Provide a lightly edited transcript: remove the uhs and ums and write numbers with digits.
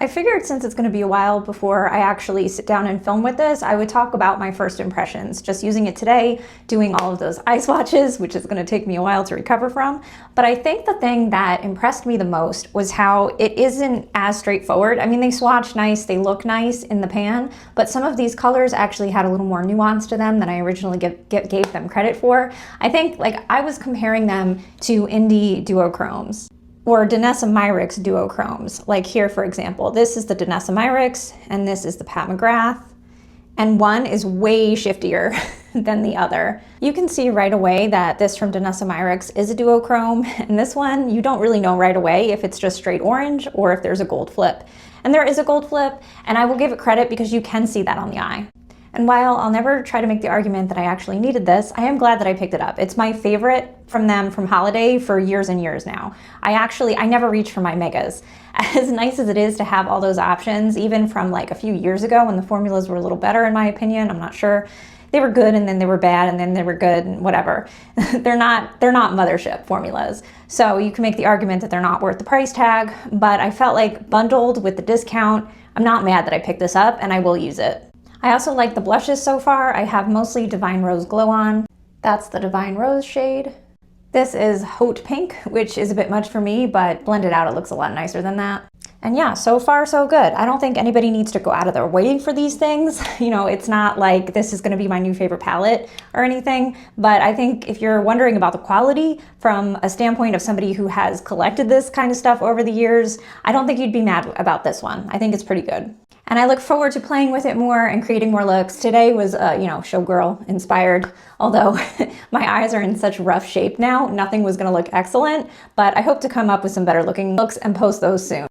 I figured since it's going to be a while before I actually sit down and film with this, I would talk about my first impressions, just using it today, doing all of those eye swatches, which is going to take me a while to recover from. But I think the thing that impressed me the most was how it isn't as straightforward. I mean, they swatch nice, they look nice in the pan, but some of these colors actually had a little more nuance to them than I originally gave them credit for. I think I was comparing them to indie duochromes, or Danessa Myricks duochromes. Like here, for example, this is the Danessa Myricks and this is the Pat McGrath, and one is way shiftier than the other. You can see right away that this from Danessa Myricks is a duochrome, and this one, you don't really know right away if it's just straight orange or if there's a gold flip. And there is a gold flip, and I will give it credit because you can see that on the eye. And while I'll never try to make the argument that I actually needed this, I am glad that I picked it up. It's my favorite from them from Holiday for years and years now. I never reach for my megas. As nice as it is to have all those options, even from like a few years ago when the formulas were a little better in my opinion, I'm not sure. They were good and then they were bad and then they were good and whatever. They're not mothership formulas. So you can make the argument that they're not worth the price tag, but I felt like bundled with the discount, I'm not mad that I picked this up and I will use it. I also like the blushes so far. I have mostly Divine Rose Glow on. That's the Divine Rose shade. This is Haute Pink, which is a bit much for me, but blended out it looks a lot nicer than that. And yeah, so far so good. I don't think anybody needs to go out of their way for these things. You know, it's not like this is gonna be my new favorite palette or anything, but I think if you're wondering about the quality from a standpoint of somebody who has collected this kind of stuff over the years, I don't think you'd be mad about this one. I think it's pretty good. And I look forward to playing with it more and creating more looks. Today was, showgirl inspired, although my eyes are in such rough shape now, nothing was gonna look excellent, but I hope to come up with some better looking looks and post those soon.